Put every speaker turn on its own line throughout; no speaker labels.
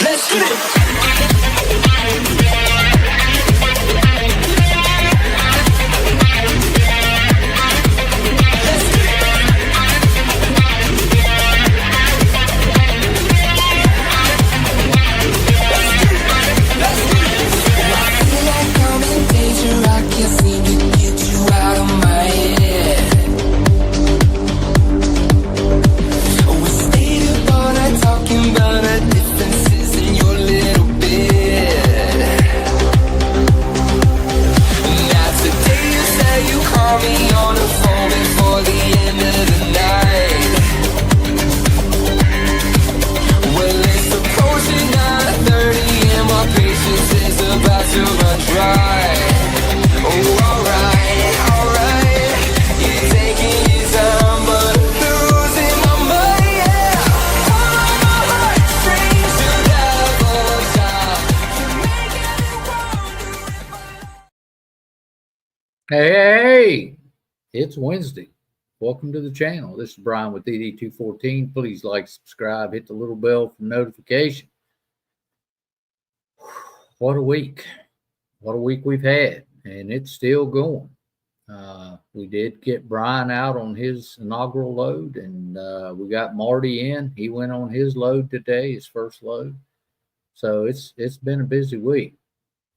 Let's get it.
Hey, it's Wednesday. Welcome to the channel. This is Bryan with DD214. Please like, subscribe, hit the little bell for notification. What a week. What a week we've had, and it's still going. We did get Bryan out on his inaugural load, and we got Marty in. He went on his load today, his first load. So it's been a busy week.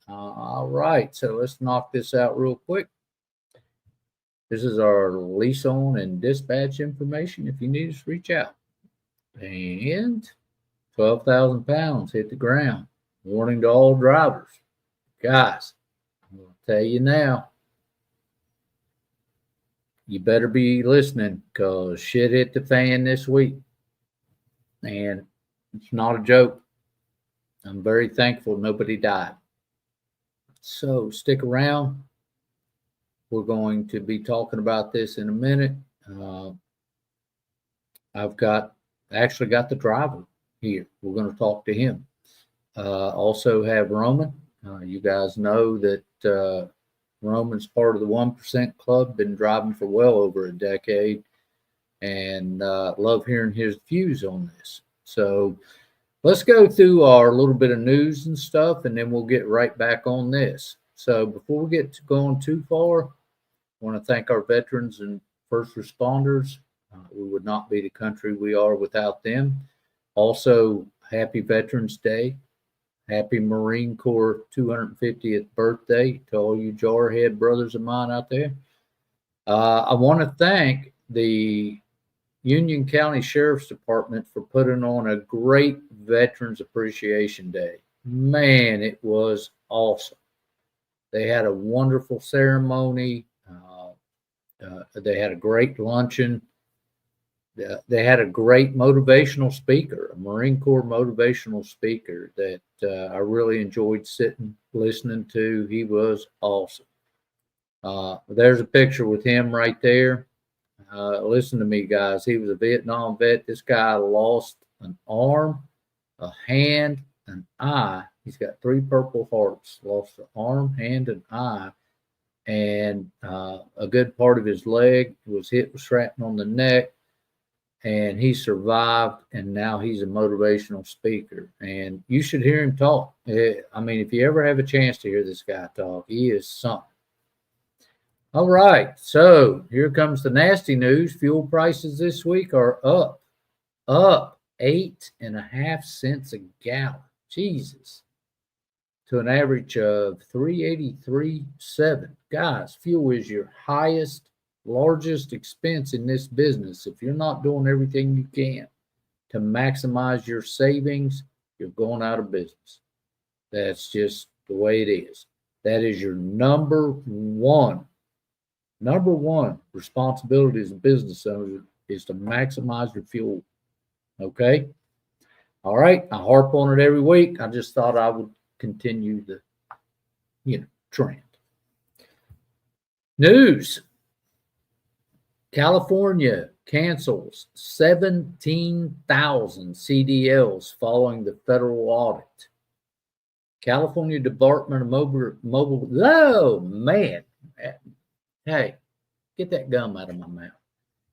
All right, so let's knock this out real quick. This is our lease on and dispatch information. If you need us, reach out. And 12,000 pounds hit the ground. Warning to all drivers. Guys, I'm going to tell you now, you better be listening because shit hit the fan this week. And it's not a joke. I'm very thankful nobody died. So stick around. We're going to be talking about this in a minute. I've actually got the driver here. We're going to talk to him. Also have Roman. You guys know that Roman's part of the 1% Club, been driving for well over a decade, and love hearing his views on this. So let's go through our little bit of news and stuff, and then we'll get right back on this. So before we get to going too far, I want to thank our veterans and first responders. We would not be the country we are without them. Also, happy Veterans Day. Happy Marine Corps 250th birthday to all you jarhead brothers of mine out there. I want to thank the Union County Sheriff's Department for putting on a great Veterans Appreciation Day. Man, it was awesome. They had a wonderful ceremony. They had a great luncheon. They had a great motivational speaker, a Marine Corps motivational speaker that I really enjoyed listening to. He was awesome. There's a picture with him right there. Listen to me, guys. He was a Vietnam vet. This guy lost an arm, a hand, an eye. He's got 3 Purple Hearts. Lost an arm, hand, and eye. And a good part of his leg was hit with shrapnel on the neck, and he survived, and now he's a motivational speaker, and you should hear him talk. I mean, if you ever have a chance to hear this guy talk, he is something. All right, so here comes the nasty news. Fuel prices this week are up 8.5 cents a gallon. Jesus. To an average of $3.83.7. Guys, fuel is your highest, largest expense in this business. If you're not doing everything you can to maximize your savings, you're going out of business. That's just the way it is. That is your number one responsibility as a business owner, is to maximize your fuel. Okay? All right, I harp on it every week. I just thought I would continue the trend. News. California cancels 17,000 CDLs following the federal audit. California Department of Mobile. Oh, man. Hey, get that gum out of my mouth.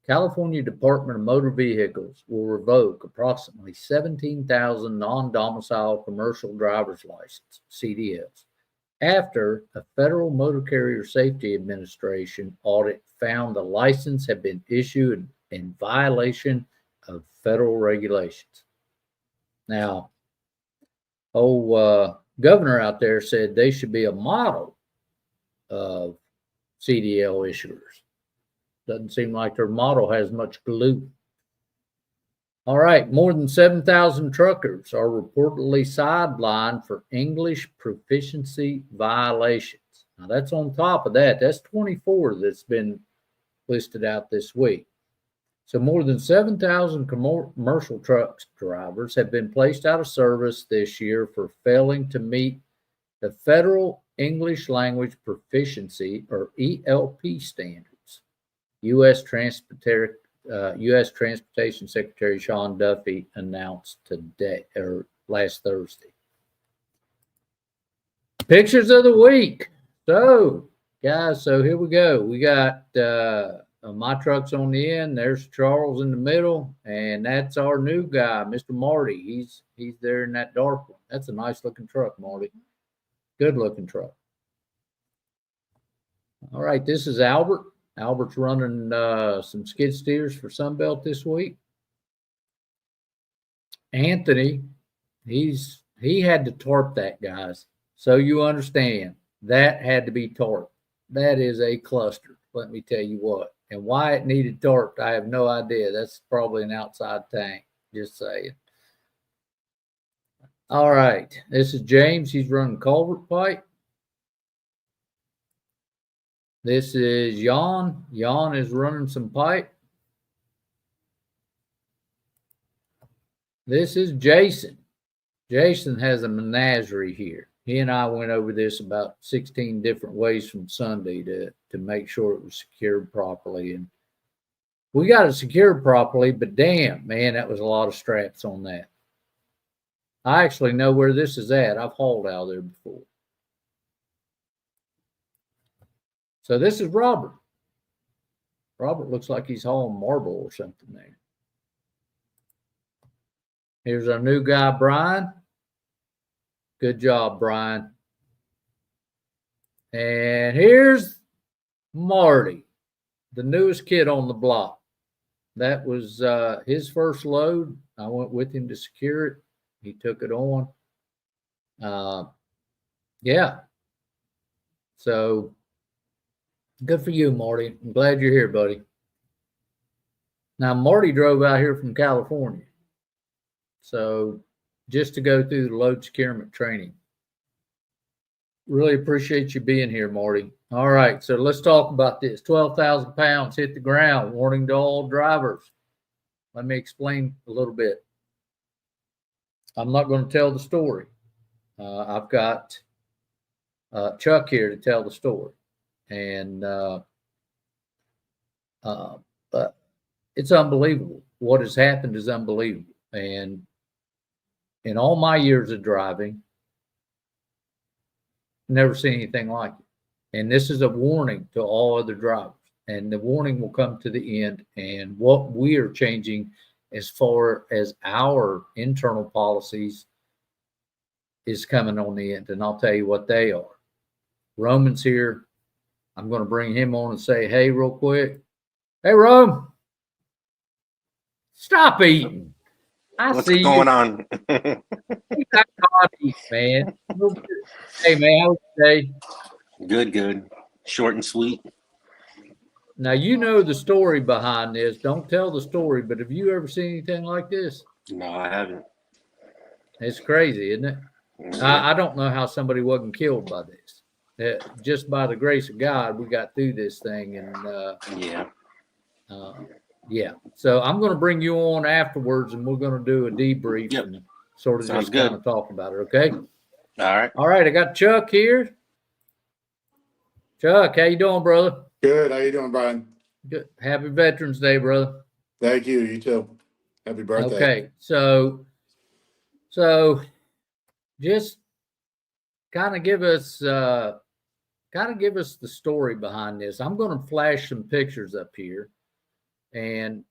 California Department of Motor Vehicles will revoke approximately 17,000 non-domicile commercial driver's license, CDLs, after a Federal Motor Carrier Safety Administration audit found the license had been issued in violation of federal regulations. Now, governor out there said they should be a model of CDL issuers. Doesn't seem like their model has much glue. All right, more than 7,000 truckers are reportedly sidelined for English proficiency violations. Now, that's on top of that. That's 24 that's been listed out this week. So more than 7,000 commercial truck drivers have been placed out of service this year for failing to meet the Federal English Language Proficiency, or ELP standards. U.S. Transportation Secretary Sean Duffy announced today, or last Thursday. Pictures of the week. So, guys, so here we go. We got my truck's on the end. There's Charles in the middle, and that's our new guy, Mr. Marty. He's there in that dark one. That's a nice looking truck, Marty. Good looking truck. All right, this is Albert. Albert's running some skid steers for Sunbelt this week. Anthony, he had to tarp that, guys. So you understand, that had to be tarped. That is a cluster, let me tell you what. And why it needed tarped, I have no idea. That's probably an outside tank, just saying. All right, this is James. He's running culvert pipe. This is Jan. Jan is running some pipe. This is Jason. Jason has a menagerie here. He and I went over this about 16 different ways from Sunday to make sure it was secured properly. And we got it secured properly, but damn, man, that was a lot of straps on that. I actually know where this is at. I've hauled out there before. So this is Robert. Robert looks like he's hauling marble or something there. Here's our new guy, Bryan. Good job, Bryan. And here's Marty, the newest kid on the block. That was his first load. I went with him to secure it. He took it on. Yeah. So good for you, Marty. I'm glad you're here, buddy. Now, Marty drove out here from California. So just to go through the load securement training. Really appreciate you being here, Marty. All right, so let's talk about this. 12,000 pounds hit the ground. Warning to all drivers. Let me explain a little bit. I'm not going to tell the story. I've got Chuck here to tell the story. And but it's unbelievable. What has happened is unbelievable. And in all my years of driving, never seen anything like it. And this is a warning to all other drivers. And the warning will come to the end. And what we are changing as far as our internal policies is coming on the end. And I'll tell you what they are. Roman's here. I'm going to bring him on and say, hey, real quick. Hey, Rome. Stop eating.
What's going on?
You got coffee, man. Hey, man, how was your day?
Good. Short and sweet.
Now, you know the story behind this. Don't tell the story, but have you ever seen anything like this?
No, I haven't.
It's crazy, isn't it? I don't know how somebody wasn't killed by this. Just by the grace of God, we got through this thing. And yeah. So I'm going to bring you on afterwards, and we're going to do a debrief and sort of
Sounds
just
good.
kind of talk about it, okay?
All right.
I got Chuck here. Chuck, how you doing, brother?
Good. How you doing, Bryan?
Good. Happy Veterans Day, brother.
Thank you. You too. Happy birthday.
Okay, so just kind of give us the story behind this. I'm going to flash some pictures up here. And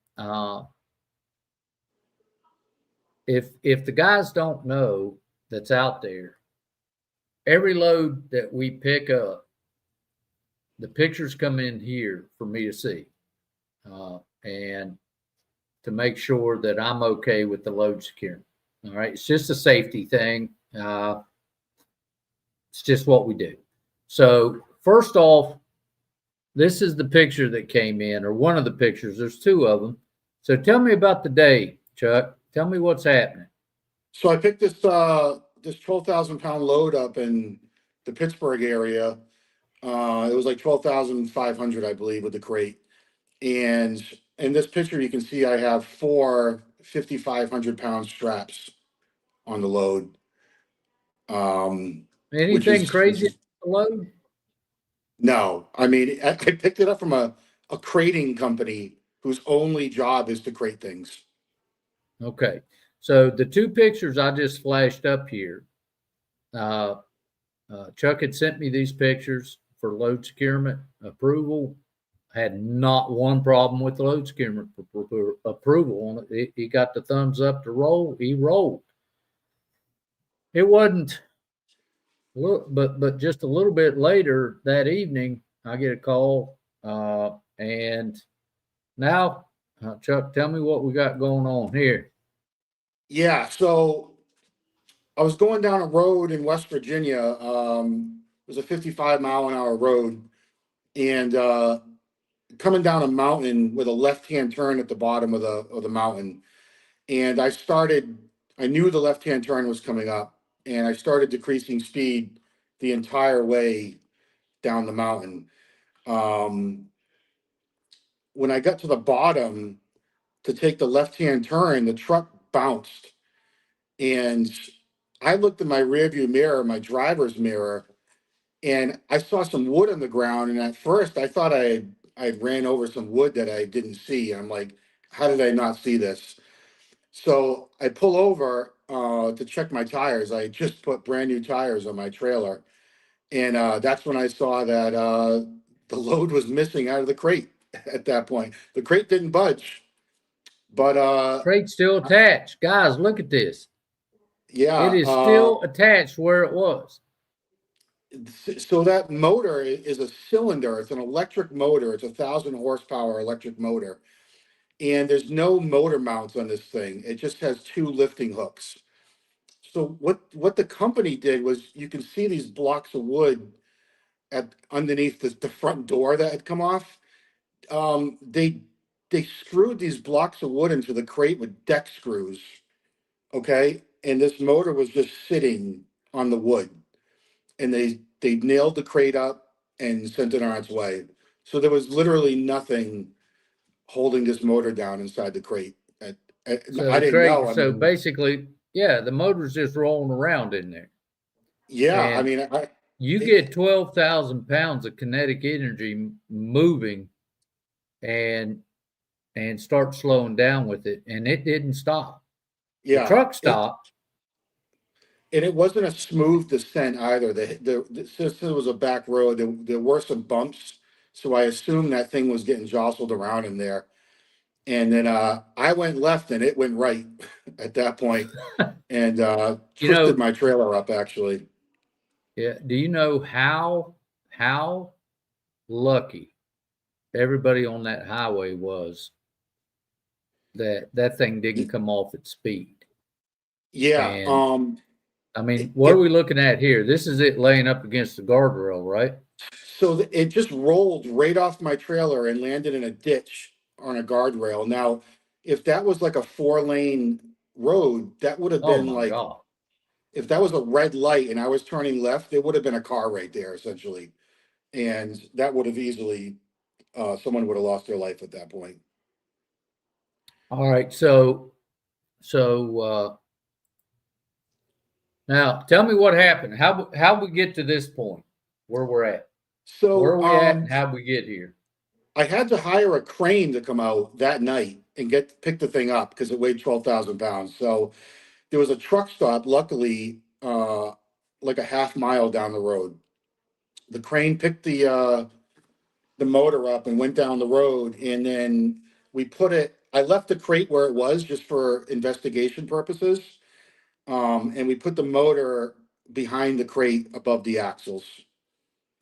if the guys don't know that's out there, every load that we pick up, the pictures come in here for me to see, and to make sure that I'm okay with the load securing. All right, it's just a safety thing. It's just what we do. So first off, this is the picture that came in, or one of the pictures. There's two of them. So tell me about the day, Chuck. Tell me what's happening.
So I picked this 12,000-pound load up in the Pittsburgh area. It was like 12,500, I believe, with the crate. And in this picture, you can see I have four 5,500-pound straps on the load.
Anything crazy on the load?
No, I mean, I picked it up from a crating company whose only job is to crate things.
Okay. So the two pictures I just flashed up here, Chuck had sent me these pictures for load securement approval. Had not one problem with the load securement approval on it. He got the thumbs up to roll. He rolled. It wasn't, but just a little bit later that evening, I get a call, and now, Chuck, tell me what we got going on here.
Yeah, so I was going down a road in West Virginia. It was a 55-mile-an-hour road, and coming down a mountain with a left-hand turn at the bottom of the mountain. And I knew the left-hand turn was coming up, and I started decreasing speed the entire way down the mountain. When I got to the bottom to take the left-hand turn, the truck bounced. And I looked in my rearview mirror, my driver's mirror, and I saw some wood on the ground. And at first I thought I ran over some wood that I didn't see. I'm like, how did I not see this? So I pull over to check my tires. I just put brand new tires on my trailer. And that's when I saw that the load was missing out of the crate at that point. The crate didn't budge, but
Crate's still attached. Guys, look at this.
yeah.
It is still attached where it was.
So that motor is a cylinder. It's an electric motor. It's 1,000 horsepower electric motor. And there's no motor mounts on this thing. It just has two lifting hooks. So what the company did was, you can see these blocks of wood underneath the front door that had come off. They screwed these blocks of wood into the crate with deck screws. Okay. And this motor was just sitting on the wood. And they nailed the crate up and sent it on its way. So there was literally nothing holding this motor down inside the crate.
So
I didn't know.
So basically, yeah, the motor's just rolling around in there.
Yeah,
and
I mean,
you get 12,000 pounds of kinetic energy moving, and start slowing down with it, and it didn't stop.
Yeah,
the truck stopped.
And it wasn't a smooth descent either. Since it was a back road, there were some bumps, so I assumed that thing was getting jostled around in there. And then I went left and it went right at that point, and twisted my trailer up, actually.
Yeah. Do you know how lucky everybody on that highway was that thing didn't come off at speed?
Yeah.
And, I mean, what are we looking at here? This is it laying up against the guardrail, right?
So it just rolled right off my trailer and landed in a ditch on a guardrail. Now, if that was like a 4-lane road, that would have been like,
God.
If that was a red light and I was turning left, there would have been a car right there, essentially. And that would have easily, someone would have lost their life at that point.
All right. So now tell me what happened. How we get to this point where we're at?
So
where are we at and how'd we get here?
I had to hire a crane to come out that night and pick the thing up because it weighed 12,000 pounds. So there was a truck stop, luckily, like a half mile down the road. The crane picked the motor up and went down the road, and then I left the crate where it was just for investigation purposes. And we put the motor behind the crate above the axles.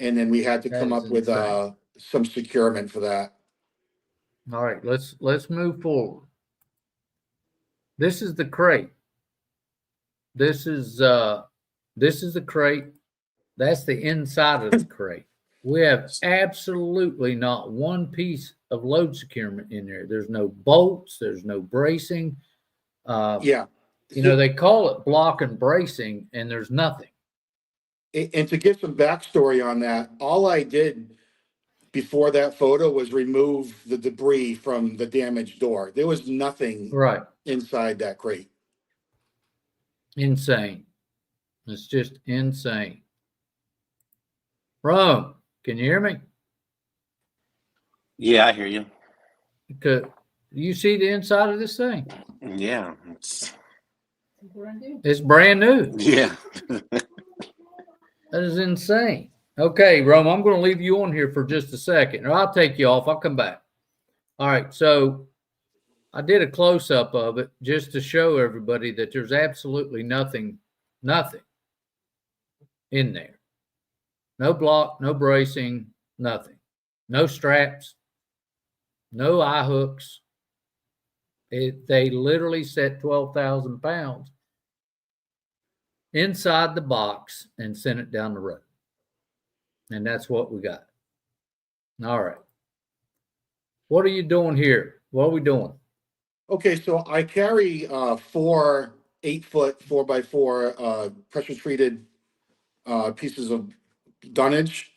And then we had to
That
come
is
up with
insane.
some securement for that.
All right, let's move forward. This is the crate. This is the crate. That's the inside of the crate. We have absolutely not one piece of load securement in there. There's no bolts. There's no bracing.
Yeah.
They call it block and bracing, and there's nothing.
And to give some backstory on that, all I did before that photo was remove the debris from the damaged door. There was nothing
Right.
inside that crate.
Insane. It's just insane. Rome, can you hear me?
Yeah, I hear you.
Because you see the inside of this thing?
Yeah.
It's brand new.
Yeah.
That is insane. Okay, Rome, I'm going to leave you on here for just a second, or I'll take you off. I'll come back. All right, so I did a close-up of it just to show everybody that there's absolutely nothing in there. No block, no bracing, nothing. No straps, no eye hooks. They literally set 12,000 pounds inside the box and sent it down the road. And that's what we got. All right. What are you doing here? What are we doing?
Okay, so I carry 4 8-foot 4x4 pressure treated pieces of dunnage,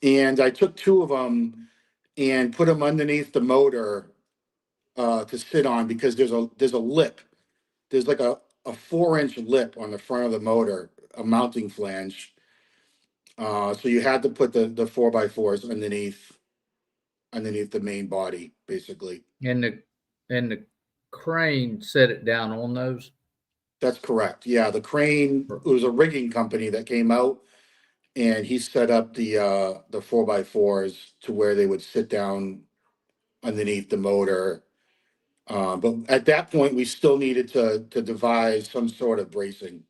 and I took 2 of them and put them underneath the motor to sit on, because there's a lip. There's like a 4-inch lip on the front of the motor, a mounting flange. So you had to put the 4x4s underneath the main body, basically.
And the crane set it down on those?
That's correct. Yeah, the crane, it was a rigging company that came out, and he set up the 4x4s to where they would sit down underneath the motor. But at that point, we still needed to devise some sort of bracing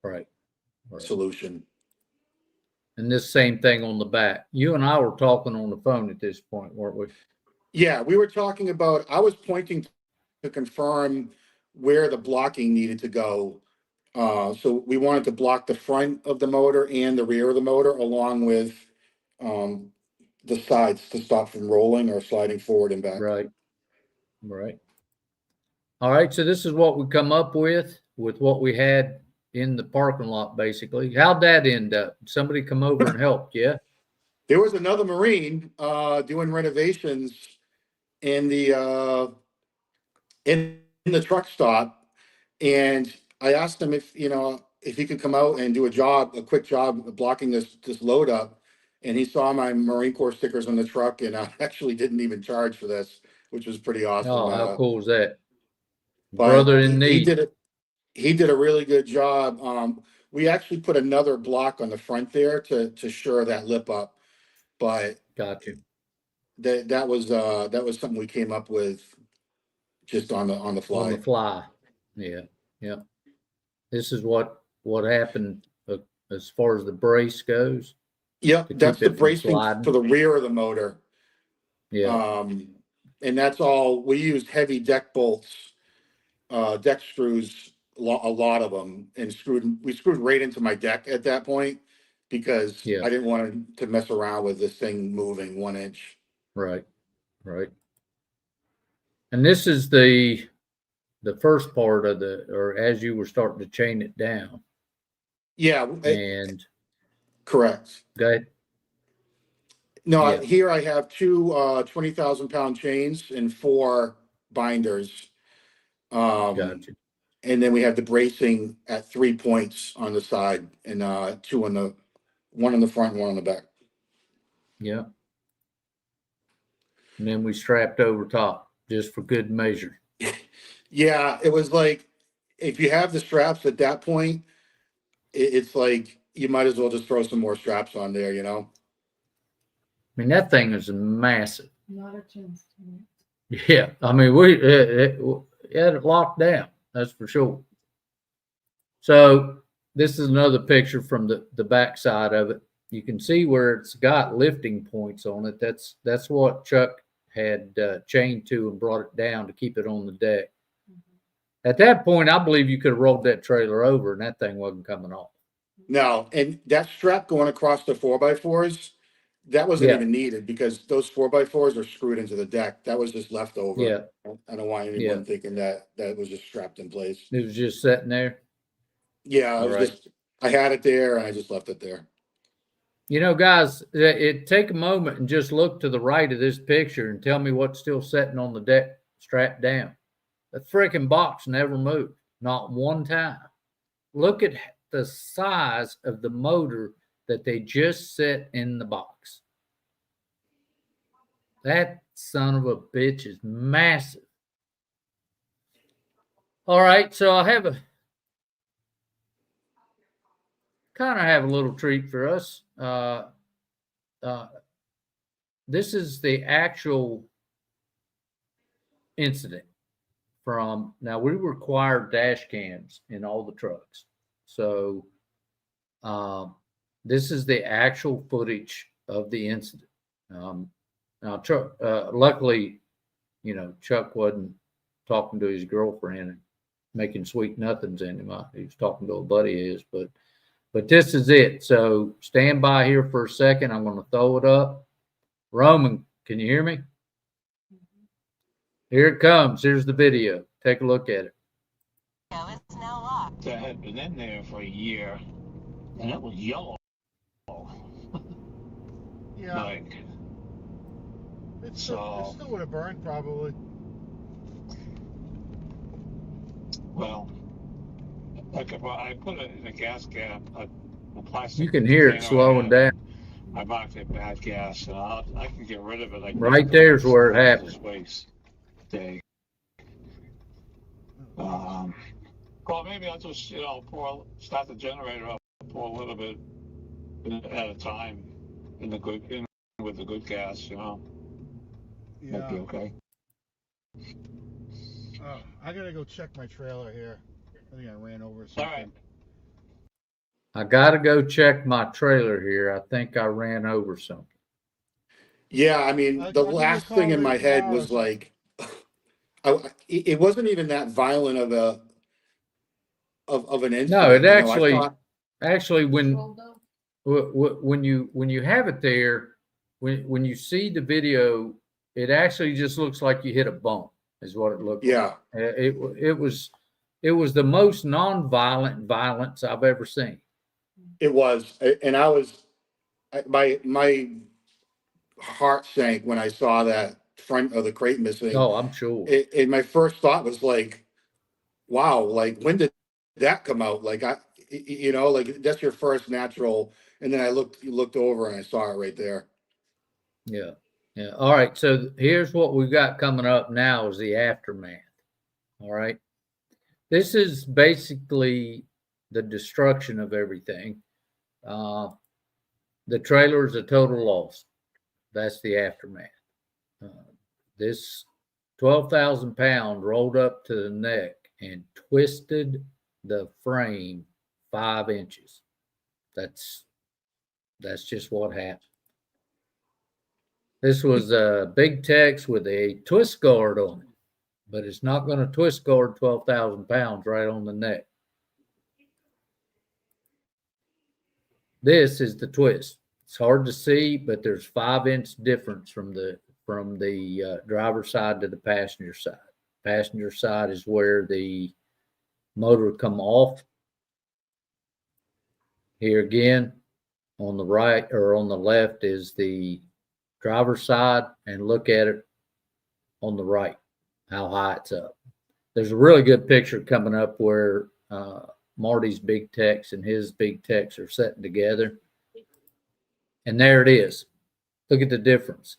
Right.
solution.
And this same thing on the back. You and I were talking on the phone at this point, weren't we?
Yeah, we were talking about, I was pointing to confirm where the blocking needed to go. So we wanted to block the front of the motor and the rear of the motor, along with the sides to stop from rolling or sliding forward and back.
Right. All right, so this is what we come up with what we had in the parking lot, basically. How'd that end up? Somebody come over and help, yeah?
There was another Marine doing renovations in the truck stop, and I asked him if he could come out and do a quick job of blocking this load up. And he saw my Marine Corps stickers on the truck, and I actually didn't even charge for this, which was pretty awesome.
Oh, how cool is that?
But
Brother in need.
He did a really good job. We actually put another block on the front there to shore that lip up. But
got you.
That was something we came up with just on the fly.
On the fly. Yeah. This is what happened as far as the brace goes.
Yep, that's the bracing for the rear of the motor.
Yeah.
And that's all. We used heavy deck bolts, deck screws, a lot of them, and we screwed right into my deck at that point, because I didn't want to mess around with this thing moving 1 inch.
Right. And this is the first part of or as you were starting to chain it down.
Yeah.
And
correct.
Go ahead.
No, here I have 2 20,000-pound chains and 4 binders.
Gotcha.
And then we have the bracing at 3 points on the side, and 2 on one in the front and 1 on the back.
Yeah. And then we strapped over top just for good measure.
Yeah, it was like, if you have the straps at that point, it's like you might as well just throw some more straps on there,
I mean, that thing is massive.
Not a chance.
Yeah, I mean, we had it locked down. That's for sure. So this is another picture from the back side of it. You can see where it's got lifting points on it. That's what Chuck had chained to and brought it down to keep it on the deck. At that point, I believe you could have rolled that trailer over and that thing wasn't coming off.
No, and that strap going across the 4x4s, that wasn't even needed because those 4x4s are screwed into the deck. That was just left over.
Yeah.
I don't want anyone thinking that was just strapped in place.
It was just sitting there.
Yeah, I had it there and I just left it there.
You know, guys, take a moment and just look to the right of this picture and tell me what's still sitting on the deck strapped down. The freaking box never moved, not one time. Look at the size of the motor that they just set in the box. That son of a bitch is massive. All right, so I have a little treat for us. This is the actual incident from, now we require dash cams in all the trucks. So this is the actual footage of the incident. Now, Chuck, luckily, you know, Chuck wasn't talking to his girlfriend and making sweet nothings in him. He was talking to a buddy of his, but this is it. So stand by here for a second. I'm going to throw it up. Roman, can you hear me? Here it comes. Here's the video. Take a look at it.
It's now locked. I had been in there for a year, and it was yellow.
Yeah.
Like,
it still would have burned probably.
Well, I put it in a gas cap, a plastic.
You can hear it slowing down.
I marked it bad gas, and I can get rid of it.
Right there's where it happened.
Waste day. Well, maybe I'll just, you know, start the generator up, pour a little bit at a time with the good gas, you know.
Yeah.
Might be okay.
Oh, I gotta go check my trailer here. I think I ran over something.
All right.
I gotta go check my trailer here. I think I ran over something.
Yeah, I mean, the last thing in my head was like, it wasn't even that violent of an incident.
No, it
you
actually when you have it there, when you see the video, it actually just looks like you hit a bump, is what it looked like.
Yeah.
It was the most non-violent violence I've ever seen.
It was, and my heart sank when I saw that front of the crate missing.
Oh, I'm sure.
And my first thought was like, wow, like when did that come out? Like like that's your first natural. And then I looked over and I saw it right there.
Yeah. Yeah. All right. So here's what we've got coming up now is the aftermath. All right. This is basically the destruction of everything. The trailer is a total loss. That's the aftermath. This 12,000 pound rolled up to the neck and twisted the frame 5 inches. That's just what happened. This was a big Tex with a twist guard on it, but it's not going to twist guard 12,000 pounds right on the neck. This is the twist. It's hard to see, but there's 5-inch difference from the driver's side to the passenger side. Passenger side is where the motor come off. Here again, on the right or on the left is the driver's side, and look at it on the right, how high it's up. There's a really good picture coming up where Marty's big Tex and his big Tex are sitting together. And there it is. Look at the difference.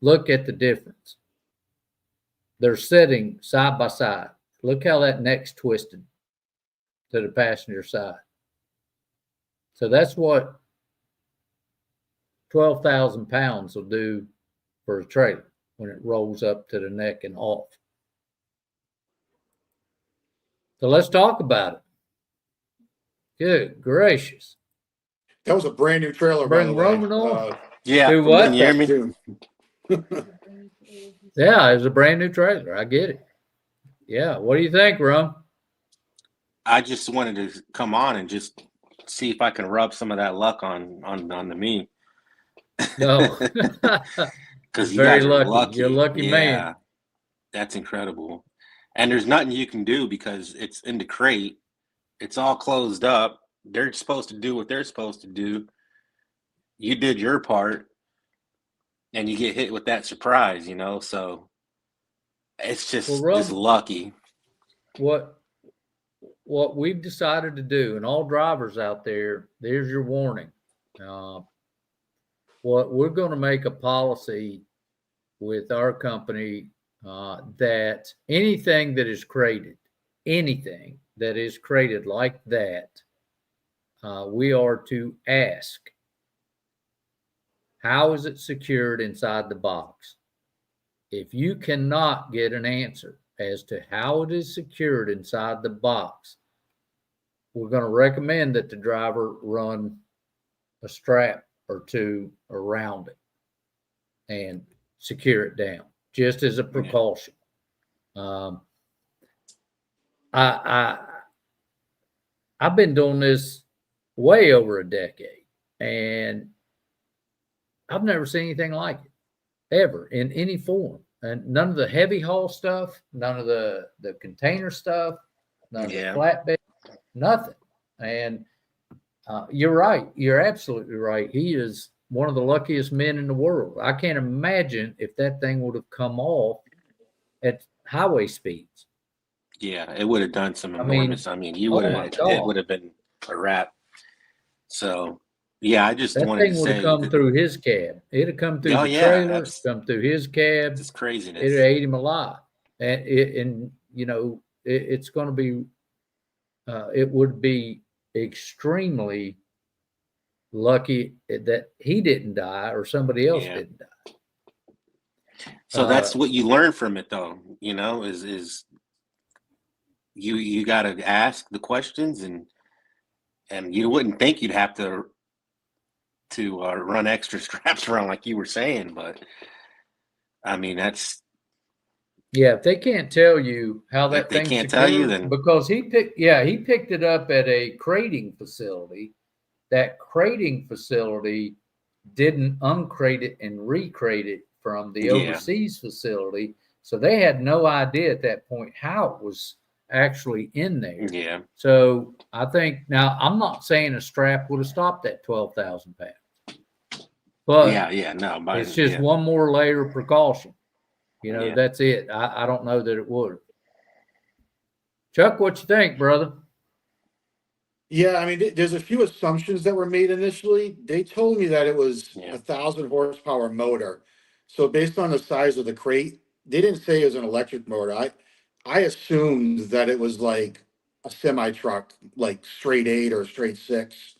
Look at the difference. They're sitting side by side. Look how that neck's twisted to the passenger side. So that's what 12,000 pounds will do for a trailer. when it rolls up to the neck and off. So let's talk about it. Good gracious.
That was a brand new trailer, by the
Bring
way.
Roman on.
Yeah.
Do what?
Can you hear me?
Yeah, it was a brand new trailer. I get it. Yeah. What do you think, Ron?
I just wanted to come on and just see if I can rub some of that luck on the me.
No.
Because you
Very
guys are
lucky.
lucky.
You're a lucky man.
That's incredible. And there's nothing you can do because it's in the crate. It's all closed up. They're supposed to do what they're supposed to do. You did your part, and you get hit with that surprise, so it's just lucky.
What we've decided to do, and all drivers out there, there's your warning. What we're going to make a policy with our company that anything that is created like that, we are to ask, how is it secured inside the box? If you cannot get an answer as to how it is secured inside the box, we're going to recommend that the driver run a strap or two around it and secure it down, just as a precaution. I've been doing this way over a decade, and I've never seen anything like it ever in any form. And none of the heavy haul stuff, none of the container stuff, none of the flatbed, nothing. And you're right. You're absolutely right. He is one of the luckiest men in the world. I can't imagine if that thing would have come off at highway speeds.
Yeah, it would have done some enormous. You would have. It would have been a wrap. So, yeah, I just wanted to say
that thing would have come through his cab. It'd have come through the trailer, come through his cab.
It's craziness.
It'd have ate him alive. And it's going to be. It would be extremely lucky that he didn't die or somebody else didn't die.
So that's what you learn from it, though. Is you got to ask the questions, and you wouldn't think you'd have to run extra straps around like you were saying, but that's.
Yeah, if they can't tell you how that thing
can't tell you, then
because he picked it up at a crating facility. That crating facility didn't uncrate it and recrate it from the overseas facility, so they had no idea at that point how it was actually in there.
Yeah.
So I think now I'm not saying a strap would have stopped that 12,000 pounds, but it's just one more layer of precaution. That's it. I don't know that it would. Chuck, what you think, brother?
Yeah, there's a few assumptions that were made initially. They told me that it was 1,000 horsepower motor. So based on the size of the crate, they didn't say it was an electric motor. I assumed that it was like a semi truck, like straight 8 or straight 6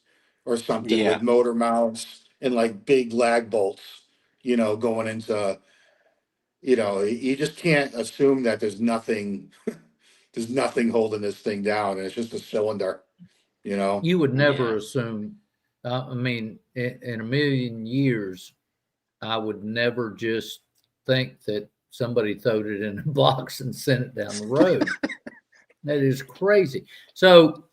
or something with motor mounts and like big lag bolts, going into, you just can't assume that there's nothing holding this thing down, and it's just a cylinder.
You would never assume. In a million years, I would never just think that somebody throwed it in a box and sent it down the road. That is crazy. So,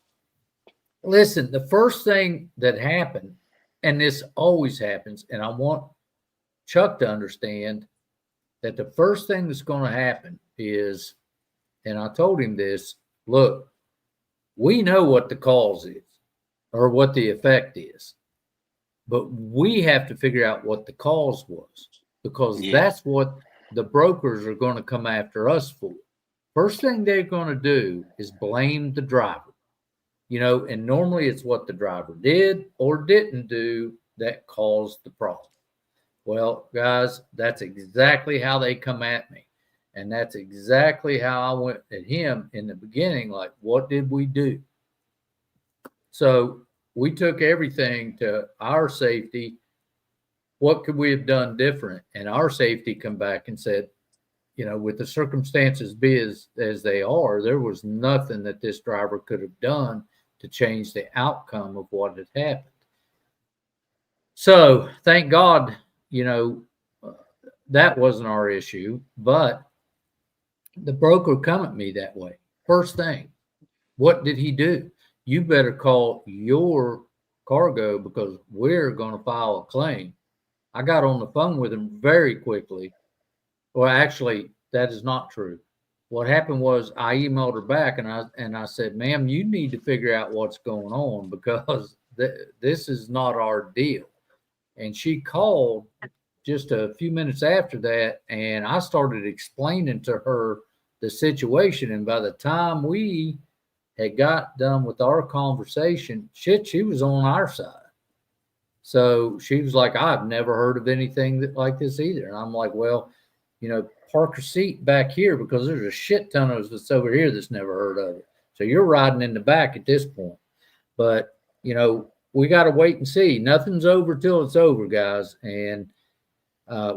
listen, the first thing that happened, and this always happens, and I want Chuck to understand that the first thing that's going to happen is, and I told him this, look, we know what the cause is or what the effect is, but we have to figure out what the cause was, because that's what the brokers are going to come after us for. First thing they're going to do is blame the driver, and normally it's what the driver did or didn't do that caused the problem. Well, guys, that's exactly how they come at me. And that's exactly how I went at him in the beginning. Like, what did we do? So we took everything to our safety. what could we have done different? And our safety come back and said, you know, with the circumstances be as they are, there was nothing that this driver could have done to change the outcome of what had happened. So thank God, you know, that wasn't our issue, but the broker come at me that way. First thing, what did he do? You better call your cargo because we're going to file a claim. I got on the phone with him very quickly. Well, actually, that is not true. What happened was I emailed her back and I said, ma'am, you need to figure out what's going on because this is not our deal. And she called just a few minutes after that, and I started explaining to her the situation. And by the time we had got done with our conversation, shit, she was on our side. So she was like, I've never heard of anything like this either. And I'm like, well, you know, park your seat back here because there's a shit ton of us that's over here that's never heard of it. So you're riding in the back at this point. But, you know, we got to wait and see. Nothing's over till it's over, guys. And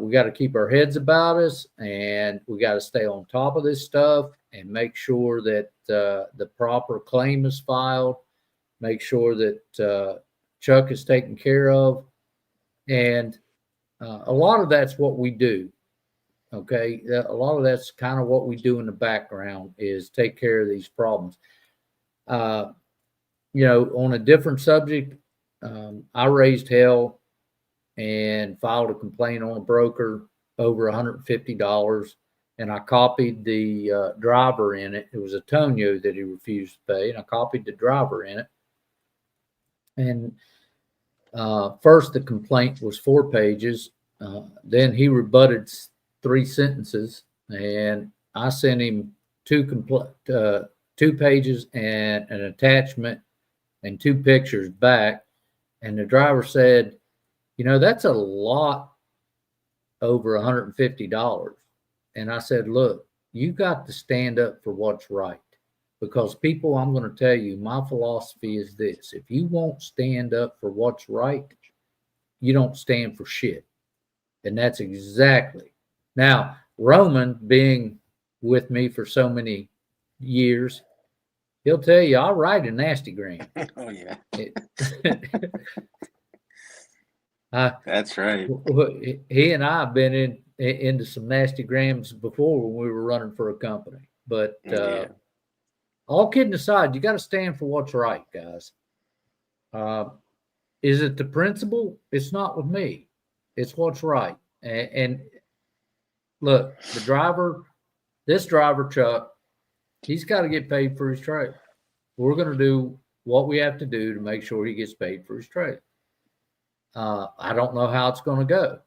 we got to keep our heads about us, and we got to stay on top of this stuff and make sure that the proper claim is filed, make sure that Chuck is taken care of. And a lot of that's what we do. Okay. A lot of that's kind of what we do in the background is take care of these problems. You know, on a different subject, I raised hell and filed a complaint on a broker over $150. And I copied the driver in it. It was Antonio that he refused to pay. And I copied the driver in it. And first, the complaint was 4 pages. Then he rebutted 3 sentences. And I sent him 2 pages and an attachment and 2 pictures back. And the driver said, you know, that's a lot over $150. And I said, look, you got to stand up for what's right. Because people, I'm going to tell you, my philosophy is this. If you won't stand up for what's right, you don't stand for shit. And that's exactly. Now, Roman, being with me for so many years, he'll tell you, I'll write a nasty gram.
Oh, yeah.
That's
right.
He and I have been into some nasty grams before when we were running for a company. But all kidding aside, you got to stand for what's right, guys. Is it the principle? It's not with me. It's what's right. And look, this driver, Chuck, he's got to get paid for his trade. We're going to do what we have to do to make sure he gets paid for his trade. I don't know how it's going to go.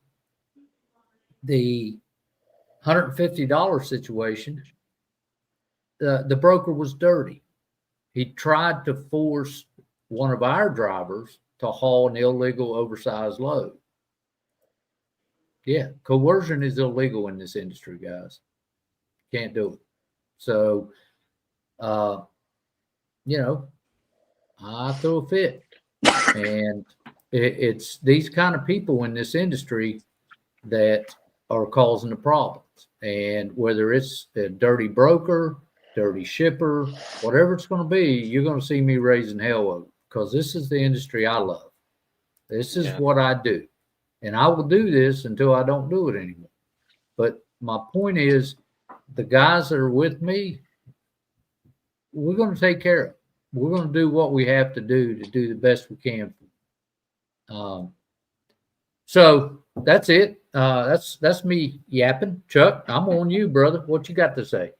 The $150 situation, the broker was dirty. He tried to force one of our drivers to haul an illegal oversized load. Yeah, coercion is illegal in this industry, guys. Can't do it. So, you know, I threw a fit. And it's these kind of people in this industry that are causing the problems. And whether it's a dirty broker, dirty shipper, whatever it's going to be, you're going to see me raising hell over because this is the industry I love. This is what I do. And I will do this until I don't do it anymore. But my point is, the guys that are with me, we're going to take care of it. We're going to do what we have to do the best we can. So that's it. That's me yapping. Chuck, I'm on you, brother. What you got to say?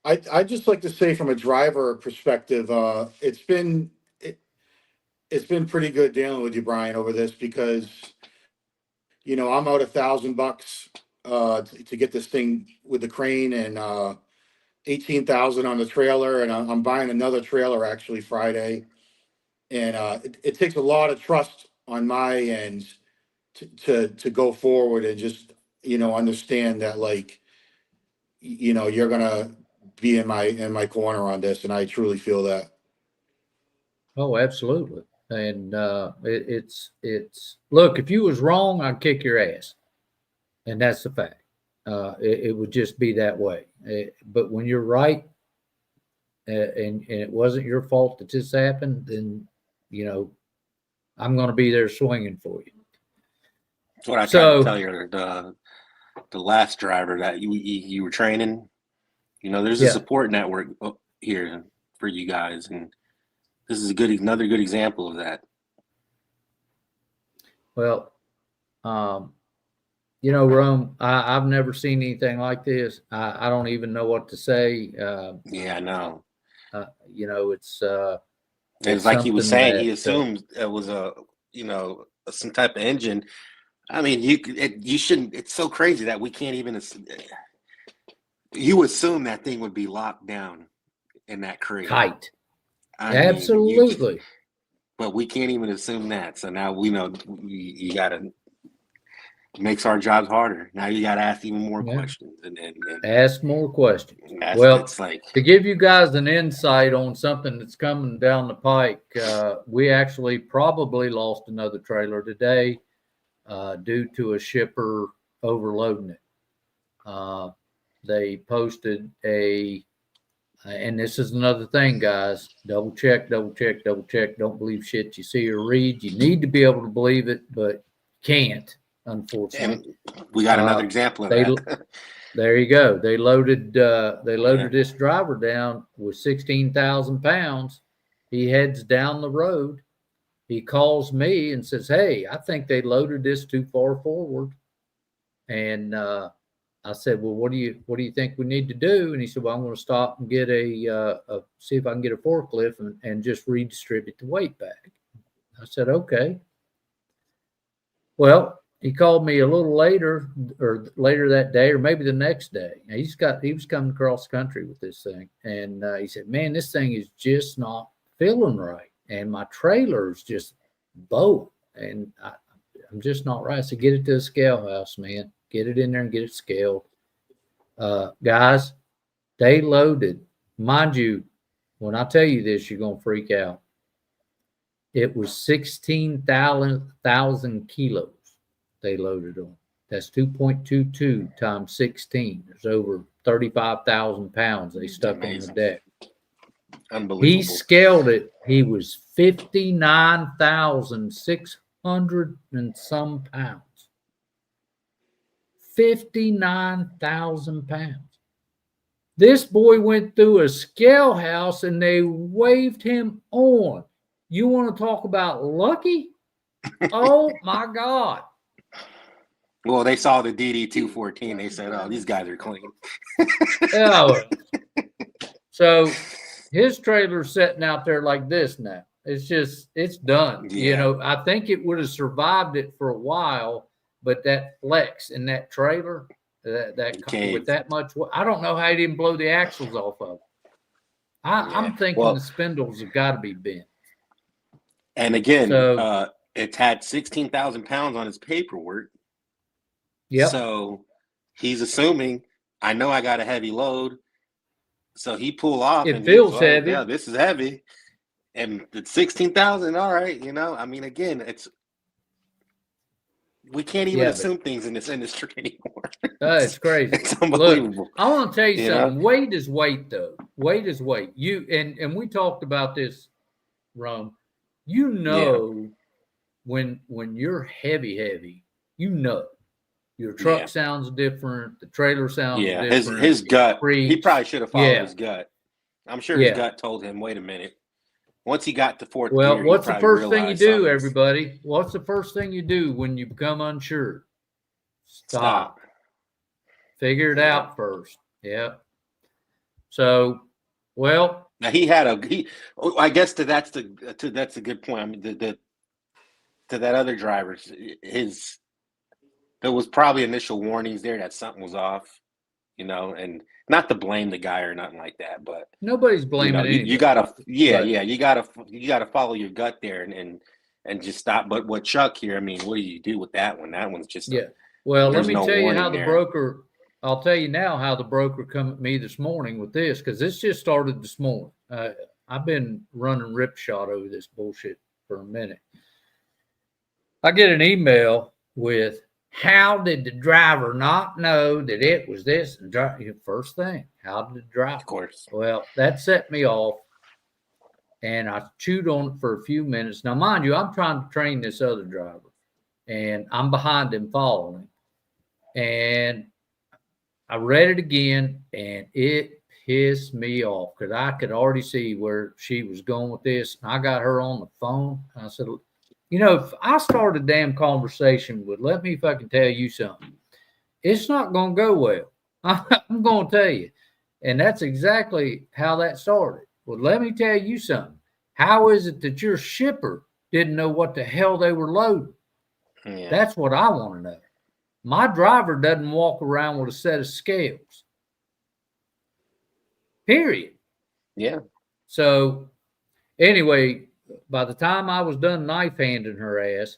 I just like to say from a driver perspective, it's been pretty good dealing with you, Bryan, over this because, you know, I'm out $1,000 to get this thing with the crane and $18,000 on the trailer, and I'm buying another trailer actually Friday, and it takes a lot of trust on my end to go forward and just, you know, understand that, like, you know, you're gonna be in my corner on this, and I truly feel that.
Oh, absolutely. And it's look, if you was wrong, I'd kick your ass, and that's the fact. It would just be that way. But when you're right, and it wasn't your fault that this happened, then I'm going to be there swinging for you.
That's what I tried to tell you. The last driver that you were training, there's a support network here for you guys, and this is another good example of that.
Well, Rome, I've never seen anything like this. I don't even know what to say.
Yeah, I know.
It's
like he was saying,
that,
he assumed it was some type of engine. I mean, you shouldn't. It's so crazy that we can't even. You assume that thing would be locked down in that crate.
Tight.
Absolutely. But we can't even assume that. So now we know you got to. Makes our jobs harder. Now you got to ask even more questions and
ask more questions.
It's like,
to give you guys an insight on something that's coming down the pike, we actually probably lost another trailer today due to a shipper overloading it. They posted and this is another thing, guys, double check. Don't believe shit you see or read. You need to be able to believe it, but can't. Unfortunately,
and we got another example of that.
There you go. They loaded this driver down with 16,000 pounds. He heads down the road. He calls me and says, "Hey, I think they loaded this too far forward." And I said, "Well, what do you think we need to do?" And he said, "Well, I'm going to stop and get see if I can get a forklift and just redistribute the weight back." I said, "Okay." Well, he called me a little later that day, or maybe the next day. He was coming across the country with this thing, and he said, "Man, this thing is just not feeling right, and my trailer's just bowed, and I'm just not right." I said, "Get it to the scale house, man. Get it in there and get it scaled." Guys, they loaded. Mind you, when I tell you this, you're gonna freak out. It was 16,000 kilos. They loaded on. That's 2.22 times 16. There's over 35,000 pounds they stuck on the deck.
Unbelievable.
He scaled it. He was 59,600 and some pounds. 59,000 pounds. This boy went through a scale house and they waved him on. You want to talk about lucky? Oh my God.
Well, they saw the DD214. They said, "Oh, these guys are clean."
So his trailer's sitting out there like this now. It's done.
Yeah.
I think it would have survived it for a while, but that flex in that trailer, with that much, I don't know how he didn't blow the axles off of it. I'm thinking the spindles have got to be bent.
And again, it's had 16,000 pounds on his paperwork.
Yep.
So he's assuming, I know I got a heavy load. So he pulled off.
It feels heavy.
Yeah, this is heavy. And it's 16,000. All right. I mean, again, we can't even assume things in this industry anymore.
It's crazy.
It's unbelievable.
Look, I want to tell you something. Weight is weight, though. Weight is weight. And we talked about this, Rome. When you're heavy, your truck sounds different. The trailer sounds different.
His gut. He probably should have followed his gut. I'm sure his gut told him, "Wait a minute." Once he got to fourth gear,
what's the first thing you do, everybody? What's the first thing you do when you become unsure? Stop. Figure it out first. Yeah. So, now
he had I guess that's a good point. I mean, to that other driver's there was probably initial warnings there that something was off, and not to blame the guy or nothing like that, but
nobody's blaming
you gotta you gotta follow your gut there and just stop. But what Chuck here, I mean, what do you do with that one? That one's just
well, let me tell you how the broker. I'll tell you now how the broker come at me this morning with this, because this just started this morning. I've been running ripshot over this bullshit for a minute. I get an email with, how did the driver not know that it was this? First thing, how did the driver?
Of course.
Well, that set me off, and I chewed on it for a few minutes. Now, mind you, I'm trying to train this other driver, and I'm behind him following. And I read it again, and it pissed me off because I could already see where she was going with this. And I got her on the phone. And I said, if I start a damn conversation with, let me fucking tell you something, it's not going to go well. I'm going to tell you. And that's exactly how that started. Well, let me tell you something. How is it that your shipper didn't know what the hell they were loading?
Yeah.
That's what I want to know. My driver doesn't walk around with a set of scales. Period.
Yeah.
So anyway, by the time I was done knife handing her ass,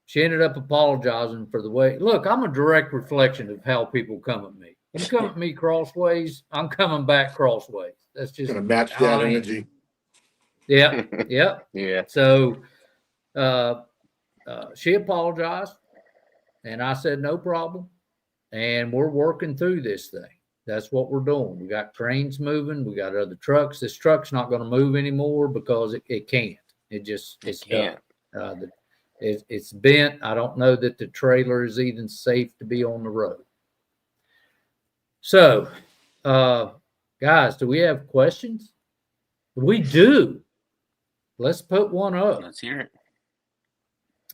she ended up apologizing for the way. Look, I'm a direct reflection of how people come at me. You come at me crossways, I'm coming back crossways. That's just
Gonna match that energy.
Yeah. Yep.
Yeah.
So she apologized, and I said, no problem. And we're working through this thing. That's what we're doing. We got cranes moving. We got other trucks. This truck's not going to move anymore because it can't. It's done. It's bent. I don't know that the trailer is even safe to be on the road. So, guys, do we have questions? We do. Let's put one up.
Let's hear it.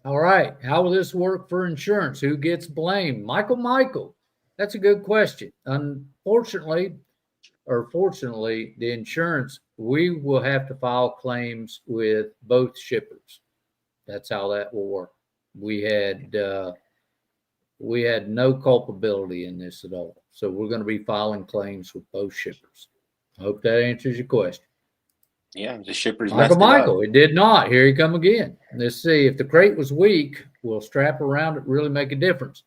All right. How will this work for insurance? Who gets blamed? Michael. That's a good question. Unfortunately, or fortunately, the insurance, we will have to file claims with both shippers. That's how that will work. We had no culpability in this at all. So we're going to be filing claims with both shippers. I hope that answers your question.
Yeah, the shippers
Michael, it did not. Here you come again. Let's see. If the crate was weak, will strap around it really make a difference?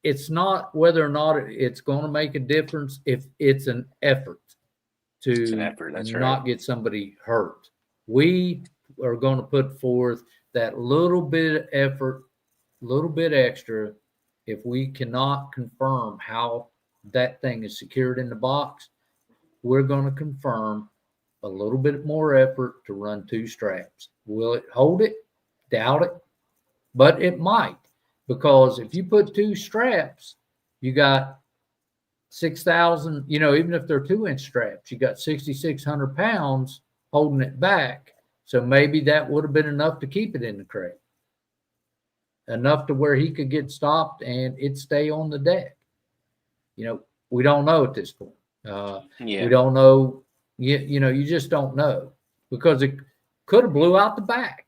It's not whether or not it's going to make a difference. If it's an effort to not get somebody hurt, we are going to put forth that little bit of effort, little bit extra. If we cannot confirm how that thing is secured in the box, we're going to confirm a little bit more effort to run 2 straps. Will it hold it? Doubt it, but it might, because if you put 2 straps, you got 6,000, even if they're 2-inch straps, you got 6,600 pounds holding it back. So maybe that would have been enough to keep it in the crate, enough to where he could get stopped and it stay on the deck. We don't know at this point. We don't know. You just don't know, because it could have blew out the back.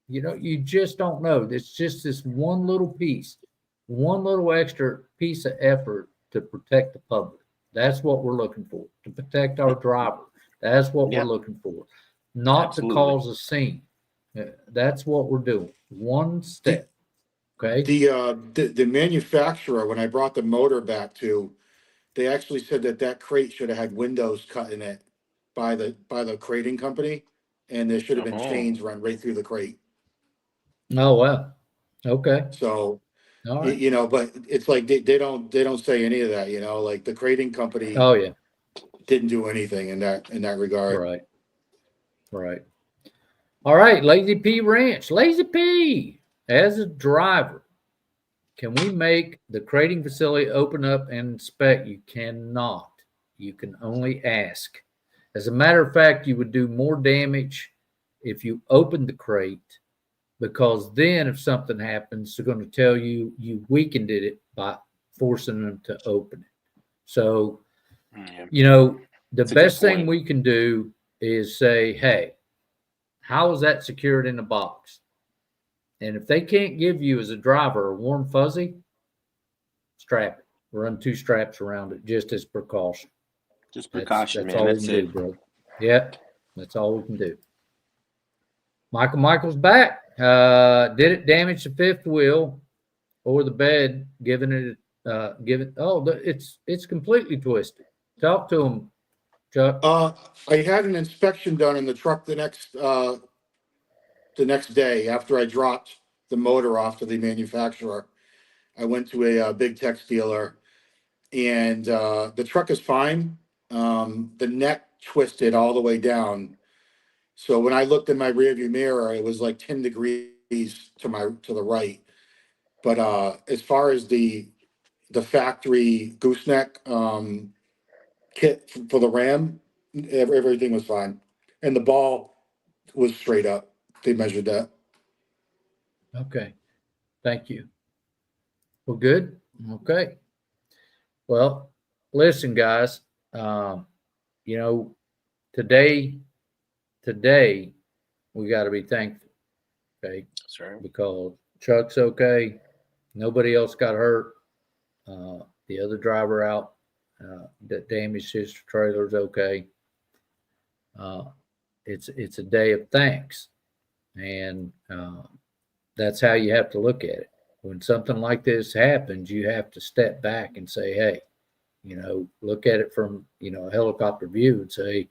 You just don't know. It's just this one little piece, one little extra piece of effort to protect the public. That's what we're looking for, to protect our driver. That's what we're looking for, not to cause a scene. That's what we're doing. One step. Okay.
The manufacturer, when I brought the motor back to, they actually said that crate should have had windows cut in it by the crating company, and there should have been chains run right through the crate.
Oh wow. Okay.
So,
all right.
but it's like they don't say any of that. Like the crating company.
Oh yeah.
Didn't do anything in that regard.
Right. All right, Lazy P Ranch. Lazy P, as a driver, can we make the crating facility open up and inspect? You cannot. You can only ask. As a matter of fact, you would do more damage if you opened the crate, because then if something happens, they're going to tell you weakened it by forcing them to open it. So, the best thing we can do is say, hey, how is that secured in the box? And if they can't give you, as a driver, a warm fuzzy, strap it. Run 2 straps around it just as precaution.
Just precaution,
that's all we can do, bro. Yeah, that's all we can do. Michael's back. Did it damage the 5th wheel or the bed, giving it it's completely twisted. Talk to him, Chuck?
I had an inspection done in the truck the next day after I dropped the motor off to the manufacturer. I went to a big tech dealer, and the truck is fine. The neck twisted all the way down. So when I looked in my rearview mirror, it was like 10 degrees to the right. But as far as the factory gooseneck kit for the Ram, everything was fine, and the ball was straight up. They measured that.
Okay. Thank you. Well, good. Okay. Well, listen, guys. You know, today we got to be thankful. Okay,
That's right.
because Chuck's okay. Nobody else got hurt. The other driver out that damaged his trailer's okay. It's a day of thanks, and that's how you have to look at it. When something like this happens, you have to step back and say, hey, you know, look at it from, you know, a helicopter view and say,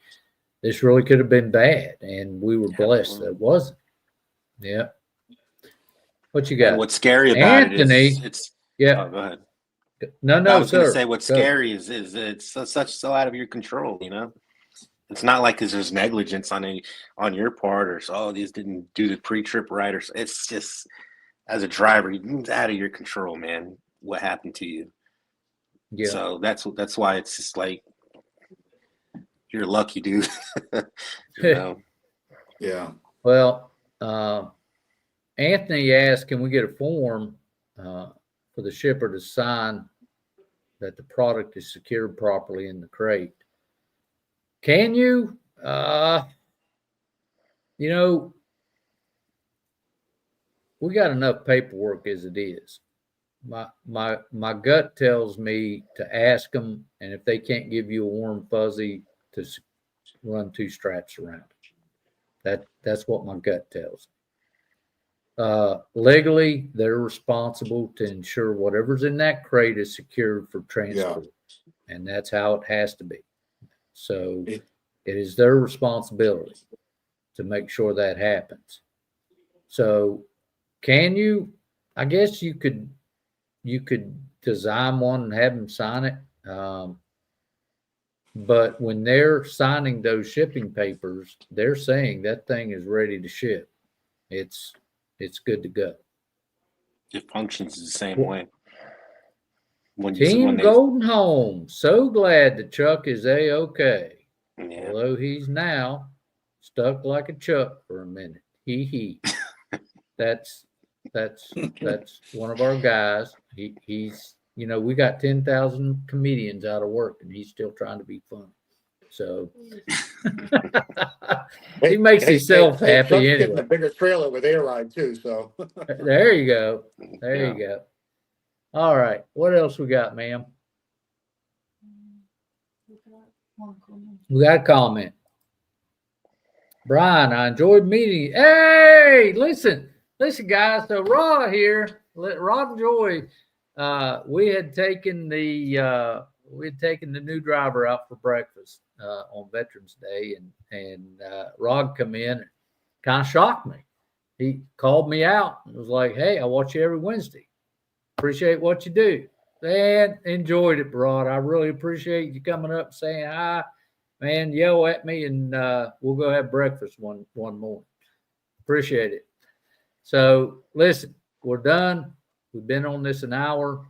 this really could have been bad. And we were blessed that it wasn't. Yeah. What you got?
And what's scary about
Anthony,
it is it's,
yeah.
Oh, go ahead.
No,
I was
sir.
going to say what's scary is it's so out of your control, you know? It's not like there's negligence on your part or so, these didn't do the pre-trip right, or it's just as a driver, it's out of your control, man. What happened to you?
Yeah.
So that's why it's just like you're lucky, dude. You know?
Yeah.
Well, Anthony asked, can we get a form for the shipper to sign that the product is secured properly in the crate? Can you? You know, we got enough paperwork as it is. My gut tells me to ask them, and if they can't give you a warm fuzzy, to run 2 straps around it. That's what my gut tells me. Legally, they're responsible to ensure whatever's in that crate is secured for transport, and that's how it has to be. So it is their responsibility to make sure that happens. So can you? I guess you could design one and have them sign it. But when they're signing those shipping papers, they're saying that thing is ready to ship. It's good to go.
It functions the same way.
Team Golden Home, so glad that Chuck is A-okay.
Yeah.
Although he's now stuck like a Chuck for a minute. He. That's one of our guys. He's, you know, we got 10,000 comedians out of work, and he's still trying to be funny. So he makes himself happy
Chuck's
anyway.
getting a bigger trailer with air ride too. So
there you go. There you go. All right. What else we got, ma'am? We got a comment. Bryan, I enjoyed meeting you. Hey, listen, guys. So Rod here, Rod and Joy, we had taken the new driver out for breakfast on Veterans Day, and Rod come in and kind of shocked me. He called me out and was like, "Hey, I watch you every Wednesday. Appreciate what you do." And enjoyed it, Rod. I really appreciate you coming up saying hi. Man, yell at me, and we'll go have breakfast one morning. Appreciate it. So, listen, we're done. We've been on this an hour.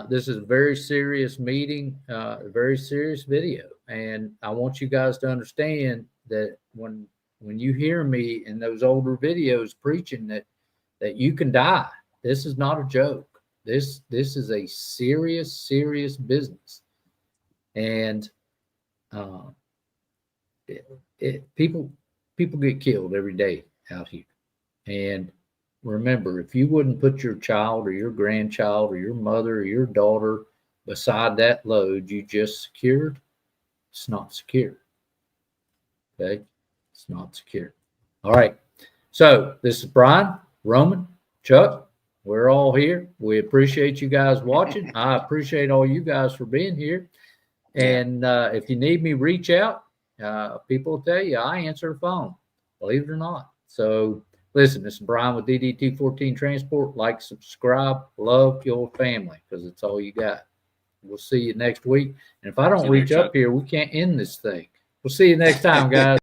This is a very serious meeting, a very serious video. And I want you guys to understand that when you hear me in those older videos preaching that you can die, this is not a joke. This is a serious business. And people get killed every day out here. And remember, if you wouldn't put your child or your grandchild or your mother or your daughter beside that load you just secured, it's not secure. Okay? It's not secure. All right. So this is Bryan, Roman, Chuck. We're all here. We appreciate you guys watching. I appreciate all you guys for being here. And if you need me, reach out. People will tell you I answer the phone, believe it or not. So listen, this is Bryan with DDT 14 Transport. Like, subscribe, love your family, because it's all you got. We'll see you next week. And if I don't reach up here, we can't end this thing. We'll see you next time, guys.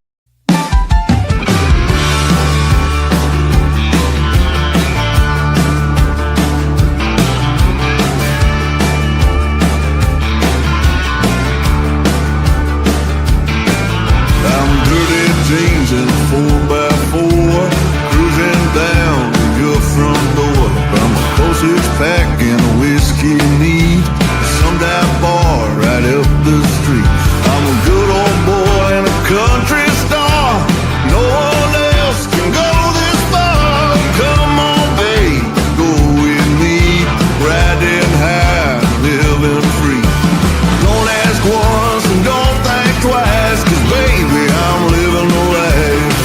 Jeans and a 4x4, cruising down to your front door. From a closest pack and a whiskey neat, some dive bar right up the street. I'm a good old boy and a country star. No one else can go this far. Come on, babe, go with me, riding high, living free. Don't ask once and don't think twice, 'cause baby, I'm living the life.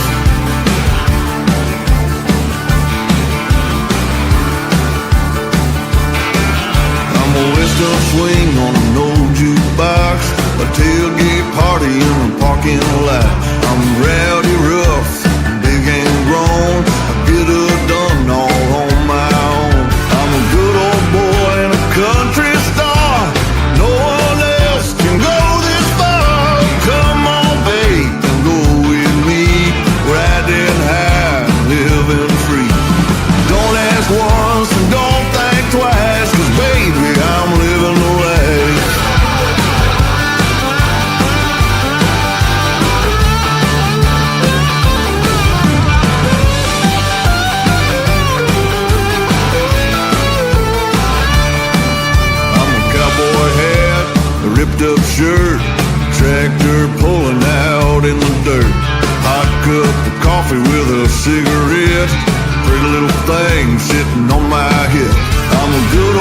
I'm a western swing on an old jukebox, a tailgate party in a parking lot. I'm rowdy rough, big and grown, I get it done all on my own. I'm a good old boy and a country star. No one else can go this far. Come on, babe, and go with me, riding high, living free. Don't ask once and don't think twice, 'cause baby, I'm living the life. I'm a cowboy hat, a ripped up shirt, tractor pulling out in the dirt. Hot cup of coffee with a cigarette, pretty little thing sitting on my hip. I'm a good